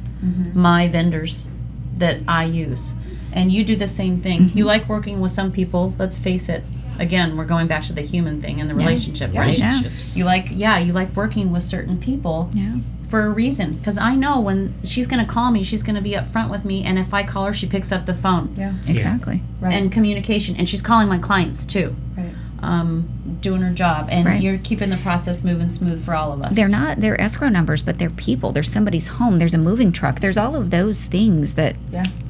my vendors that I use, and you do the same thing. You like working with some people. Let's face it. Again, we're going back to the human thing and the relationship, right? Relationships. You like working with certain people for a reason, because I know when she's going to call me, she's going to be upfront with me, and if I call her, she picks up the phone. Yeah, exactly. Right. And communication, and she's calling my clients too. Right. Doing her job, and you're keeping the process moving smooth for all of us. They're escrow numbers, but they're people. There's somebody's home. There's a moving truck. There's all of those things that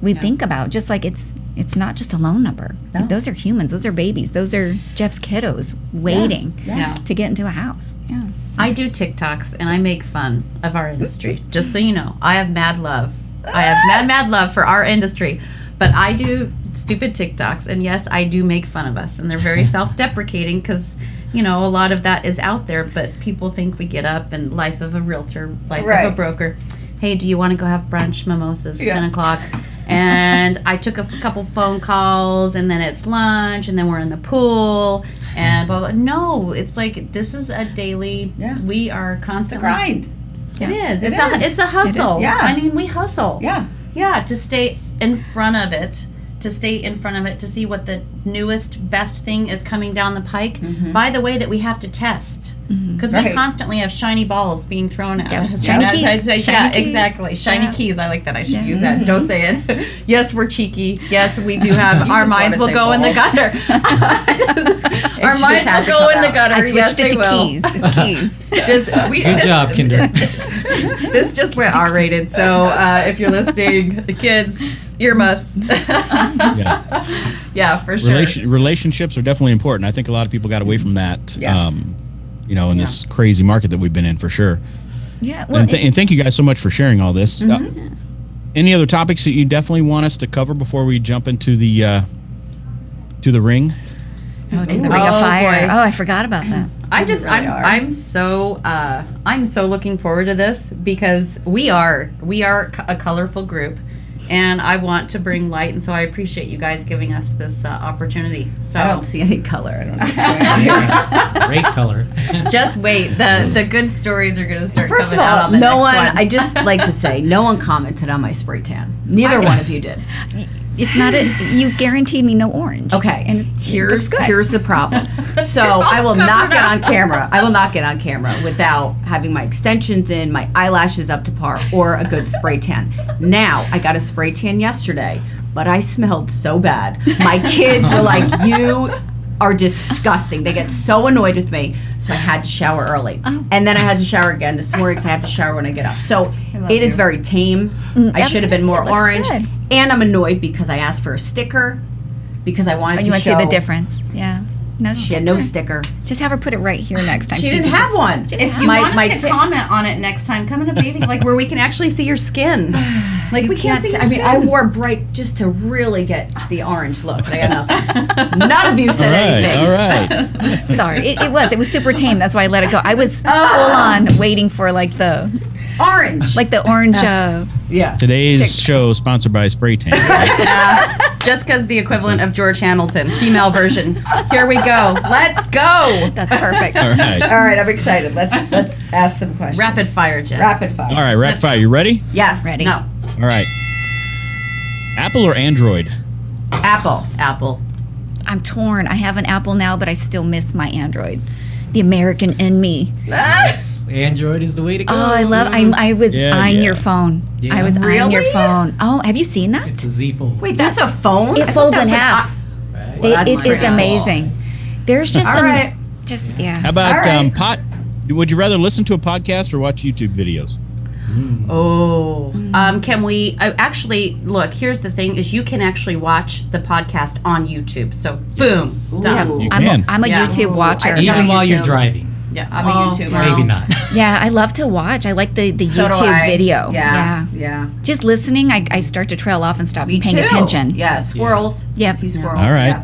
we think about. Just like it's It's not just a loan number. No. Those are humans. Those are babies. Those are Jeff's kiddos waiting Yeah. to get into a house. Yeah. I do TikToks and I make fun of our industry. Just so you know, I have mad love. I have mad love for our industry. But I do stupid TikToks, and yes, I do make fun of us. And they're very self-deprecating because, you know, a lot of that is out there. But people think we get up and life of a realtor, life of a broker. Hey, do you want to go have brunch, mimosas, 10 o'clock? And I took a couple phone calls, and then it's lunch, and then we're in the pool, and blah, blah. No, it's like this is a daily. Yeah. We are constantly Grind. It is. It is. It's a hustle. Yeah. I mean, we hustle. Yeah. Yeah. To stay in front of it. To see what the newest, best thing is coming down the pike. By the way, that we have to test. Because we constantly have shiny balls being thrown at us. Shiny keys. Yeah, Shiny keys. exactly. Shiny Yeah. keys. I like that. I should use that. Don't say it. Yes, we're cheeky. Yes, we do have our just minds wanna will say go in the balls. gutter. Our just minds had will to go come in the out. gutter. I switched Yes, it they to will. keys. It's keys. Good job, Kinder. This just went R-rated. So if you're listening, the kids, earmuffs. Yeah. Yeah, for sure. Relationships are definitely important. I think a lot of people got away from that. Yes. You know, in this crazy market that we've been in, for sure. Yeah. Well, And thank you guys so much for sharing all this. Any other topics that you definitely want us to cover before we jump into the ring? to the Ring of Fire. boy. Oh, I forgot about that. I'm so looking forward to this because we are a colorful group, and I want to bring light, and so I appreciate you guys giving us this opportunity. So I don't see any color. I don't know what's going on. Great color. just wait, the good stories are going to start First of coming out all, on the no next one, one. I just like to say, no one commented on my spray tan. Neither one of you did. It's not a. You guaranteed me no orange. Okay, And here's good. here's the problem. So I will not get on camera. I will not get on camera without having my extensions in, my eyelashes up to par, or a good spray tan. Now I got a spray tan yesterday, but I smelled so bad. My kids were like, "You are disgusting." They get so annoyed with me, so I had to shower early, and then I had to shower again this morning because I have to shower when I get up. So it is very tame. I should have been more it looks orange, good. and I'm annoyed because I asked for a sticker because I wanted Oh, to you want to show see the difference? Yeah. No She had no sticker. Just have her put it right here next time. She so you didn't can have just- one. If you My- want my us to tip- comment on it next time, come in a bathing like where we can actually see your skin. Like we can't see your I mean, skin. I wore bright just to really get the orange look, but I got nothing. None of you said anything. All right. Sorry, it was super tame. That's why I let it go. I was full on waiting for like the Orange. orange. yeah. Today's show sponsored by Spray Tan. Right? Jessica's the equivalent of George Hamilton, female version. Here we go. Let's go. That's perfect. All right. All right, I'm excited. Let's ask some questions. Rapid fire, Jess. Rapid fire. All right, rapid fire. You ready? Yes. Ready? No. All right. Apple or Android? Apple. Apple. I'm torn. I have an Apple now, but I still miss my Android. The American in me. Android is the way to go. Oh, I love. I was Yeah, eyeing yeah. your phone. Yeah. I was eyeing your Really? phone. Oh, have you seen that? It's a Z Fold. Wait, that's a phone? It I folds thought in that was half. Right? that's It is pretty amazing. There's just All some. right. Just yeah. How about All right. Would you rather listen to a podcast or watch YouTube videos? Oh. Can we actually look? Here's the thing: is you can actually watch the podcast on YouTube. So boom, done. You I'm can. I'm a Yeah. YouTube watcher. I- Even Yeah, while you're YouTube. driving. Yeah, I'm a YouTuber. well, Maybe not. Yeah, I love to watch. I like the So do YouTube I. video. Yeah. Just listening, I start to trail off and stop Me paying too. attention. Yeah, squirrels. Yeah. I see squirrels. All right.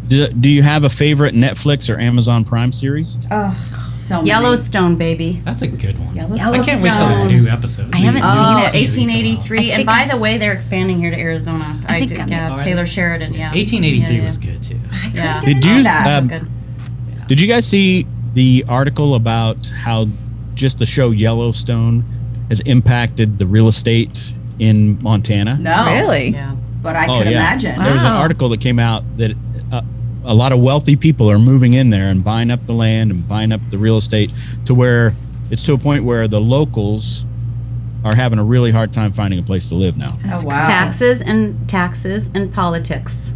Yeah. Do you have a favorite Netflix or Amazon Prime series? Oh, so many. Yellowstone, baby. That's a good one. Yellowstone. I can't wait till the new episode. I haven't Oh, seen it. 1883. I And think by I- the way, they're expanding here to Arizona. I think I'm- yeah, All Taylor right. Sheridan. Yeah, 1883 Yeah, was good too. Yeah. Did into you that. Good. did you guys see the article about how just the show Yellowstone has impacted the real estate in Montana? No. Really? Yeah. But I could imagine. Wow. There was an article that came out that a lot of wealthy people are moving in there and buying up the land and buying up the real estate to where it's to a point where the locals are having a really hard time finding a place to live now. Oh, wow. Taxes and politics.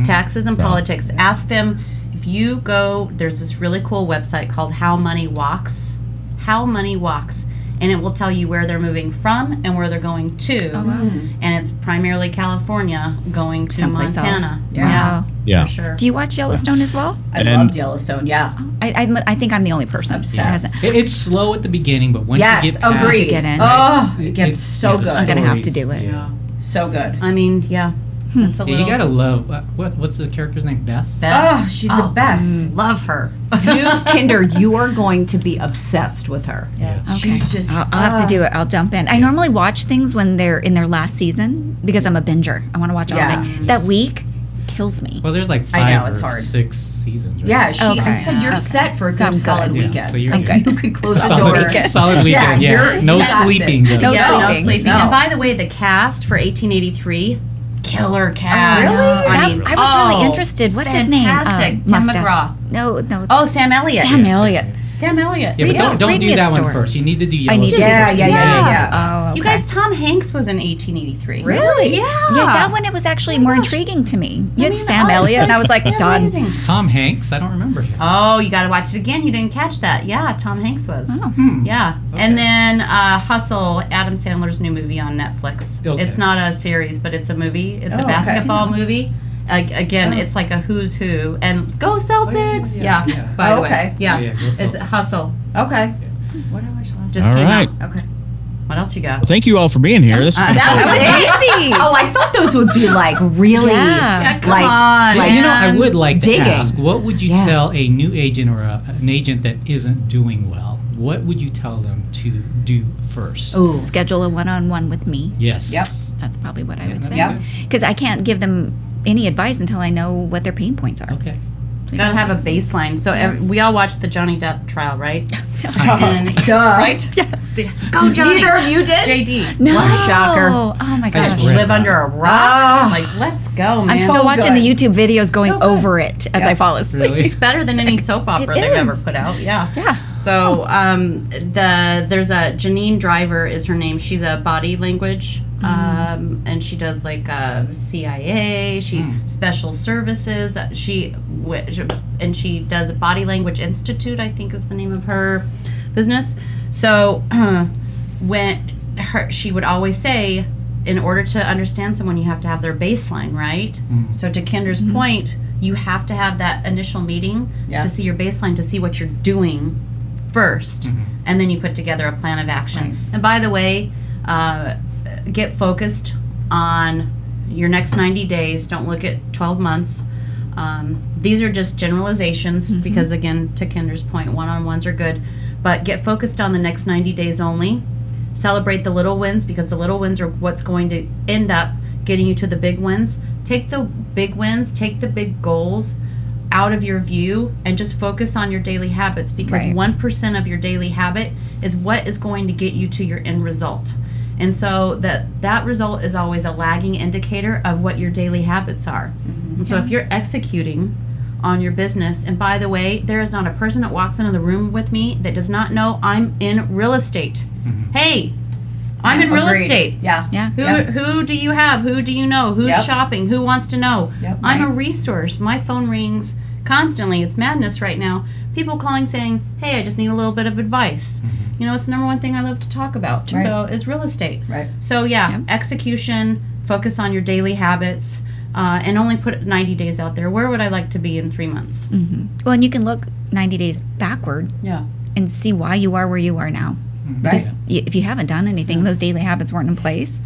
Taxes and politics. Ask them if you go. There's this really cool website called How Money Walks. How Money Walks, and it will tell you where they're moving from and where they're going to. Oh, wow. And it's primarily California going to Someplace Montana. else. Yeah. Yeah. For sure. Do you watch Yellowstone as well? I And- loved Yellowstone. Yeah. I think I'm the only person Obsessed. that hasn't. It's slow at the beginning, but when Yes, you get past, agreed. Get in. Oh, it gets so it's a good. I'm gonna have story. to do it. Yeah. So good. I mean, yeah. That's a Yeah, little. you gotta love what's the character's name? Beth. Oh, she's the best. Love her. You, Kinder, you are going to be obsessed with her. Yeah. Okay. She's just. I'll have to do it. I'll jump in. I normally watch things when they're in their last season because I'm a binger. I want to watch all Yeah. of it. That week kills me. Well, there's like I know, 5 it's or hard. 6 seasons. Right? Yeah, she. I Okay. said you're Okay. set for a So I'm good good. solid Yeah, weekend. so you're Okay. good. You could close the Solid, door. solid weekend. Yeah, you're- no you got sleeping. this. Though. No Yeah, no sleeping. sleeping. No. And by the way, the cast for 1883, killer cast. Really? I mean, I was really interested. What's his name? fantastic. Tim Mustache. McGraw. No. Oh, Sam Elliott. Sam Elliott. Sam Elliott. Yeah, but Yeah, don't read do me a that one story. first. You need to do I need to Yellowstone. do Yeah, this. yeah. Oh, okay. You guys, Tom Hanks was in 1883. Really? Yeah. Yeah, that one it was actually more intriguing to me. You had mean, Sam it's Elliott, and I was like, yeah, done. amazing. Tom Hanks. I don't remember him. Oh, you got to watch it again. You didn't catch that. Yeah, Tom Hanks was. Yeah. Okay. And then Hustle, Adam Sandler's new movie on Netflix. Okay. It's not a series, but it's a movie. It's a Oh, okay. basketball movie. Again, it's like a who's who. And go Celtics! yeah, Yeah. yeah. By the Oh, way. okay. Yeah. Yeah, go It's Celtics. Hustle. Okay. What did I watch last? Just All came right. out. Okay. What else you got? Well, thank you all for being here. This is That was Easy. Oh, I thought those would be like really. Yeah. Yeah, come like- on. Well, you know, I man. would like to Digging. ask, what would you Yeah. tell a new agent or an agent that isn't doing well? What would you tell them to do first? Ooh. Schedule a one-on-one with me. Yes. Yep. That's probably what I would that's say. Yep. Because I can't give them any advice until I know what their pain points are. Okay. Gotta have a baseline. So we all watched the Johnny Depp trial, right? And, Duh. right? Yes. Go Johnny. Neither of you did? JD. No. Shocker. Oh my just gosh. read Live about under it. a rock. Like, let's go, man. I'm still So watching good. the YouTube videos going So good. over it as I fall asleep. Really? It's better than any soap opera It they've is. ever put out. Yeah. Yeah. So there's a Janine Driver is her name. She's a body language, and she does like CIA. She special services. She does a Body Language Institute, I think is the name of her business. So she would always say, in order to understand someone, you have to have their baseline, right? So to Kinder's point, you have to have that initial meeting Yeah. to see your baseline, to see what you're doing first, and then you put together a plan of action. Right. And by the way, get focused on your next 90 days. Don't look at 12 months. These are just generalizations because, again, to Kinder's point, one-on-ones are good, but get focused on the next 90 days only. Celebrate the little wins because the little wins are what's going to end up getting you to the big wins. Take the big wins, take the big goals out of your view and just focus on your daily habits because Right. 1% of your daily habit is what is going to get you to your end result. And so that result is always a lagging indicator of what your daily habits are. And so if you're executing on your business, and by the way, there is not a person that walks into the room with me that does not know I'm in real estate. Hey, I'm in real Agreed. estate. Yeah. Yeah. Who do you have? Who do you know? Who's Yep. shopping? Who wants to know? Yep. I'm a resource. My phone rings constantly. It's madness right now. People calling saying, "Hey, I just need a little bit of advice." You know, it's the number one thing I love to talk about. Right. So is real estate. Right. So execution, focus on your daily habits, and only put 90 days out there. Where would I like to be in 3 months? Well, and you can look 90 days backward Yeah. and see why you are where you are now. Because Right. if you haven't done anything, those daily habits weren't in place,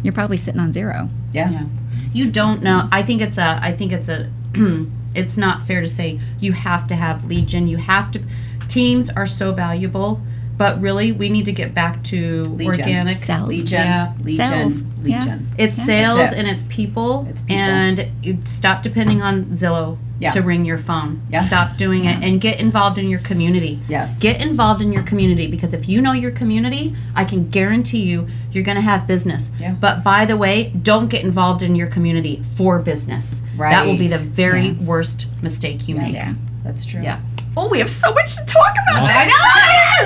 you're probably sitting on zero. Yeah. Yeah. You don't know. I think it's a it's not fair to say you have to have lead gen. You have to teams are so valuable, but really we need to get back to Lead gen. organic Sales. Lead gen. Yeah. Lead Sales. gen. Lead Yeah. gen. It's Yeah. sales That's it. and it's people, It's people. and you stop depending on Zillow Yeah. to ring your phone. Yeah. Stop doing it and get involved in your community. Yes. Get involved in your community because if you know your community, I can guarantee you're going to have business. Yeah. But by the way, don't get involved in your community for business. That will be the Right. very worst mistake you make. Yeah. That's true. Yeah. Oh, we have so much to talk about. I know.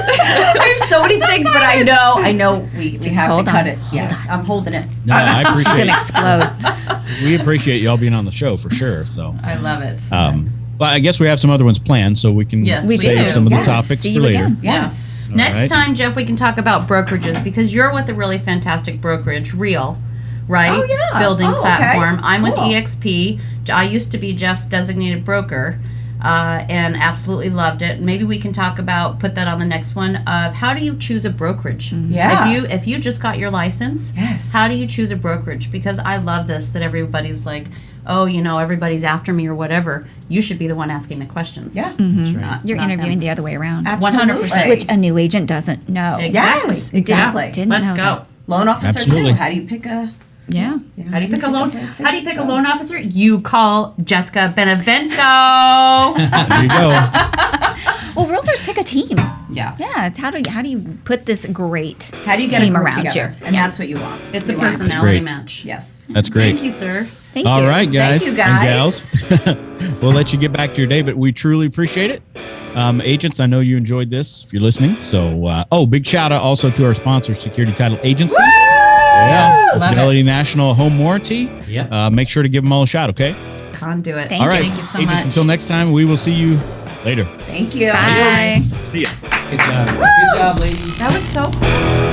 I have so many things, but I know we Just have to hold cut on. it. Hold Yeah, on. I'm holding it. no, I It's appreciate going to explode. we appreciate y'all being on the show for sure. So, I love it. but I guess we have some other ones planned, so we can Yes, we save do. some of the Yes. topics See for you later. again. Yes. Next right. time, Jeff, we can talk about brokerages because you're with a really fantastic brokerage, Real, right? Oh, yeah. Building Oh, okay. platform. I'm with Cool. EXP. I used to be Jeff's designated broker. And absolutely loved it. Maybe we can talk about, put that on the next one, of how do you choose a brokerage? Yeah. If you just got your license, Yes. how do you choose a brokerage? Because I love this, that everybody's like, oh, everybody's after me or whatever. You should be the one asking the questions. Yeah. That's right. You're Not interviewing them. the other way around. 100%. Which a new agent doesn't know. Exactly. Yes, exactly. Didn't Let's know go. that. Loan officer Absolutely. too. How do you pick a? Yeah. How do you pick a loan? place to How do you pick a go? loan officer? You call Jessica Benevento. There you go. Well, realtors pick a team. Yeah. Yeah. It's how do you put this great How do you get team a group around together? you? And Yeah. that's what you want. It's a You want personality great. match. Yes. That's great. Thank you, sir. Thank All you. right, guys, you, and guys. gals. We'll let you get back to your day, but we truly appreciate it. Agents, I know you enjoyed this if you're listening. So, big shout out also to our sponsor, Security Title Agency. Yeah, Love Fidelity National Home Warranty. Yep. Make sure to give them all a shout, okay? Conduit. Thank All right, Thank you so agents, much. until next time, we will see you later. Thank you. Bye. See ya. Good job. Good job, ladies. That was so cool.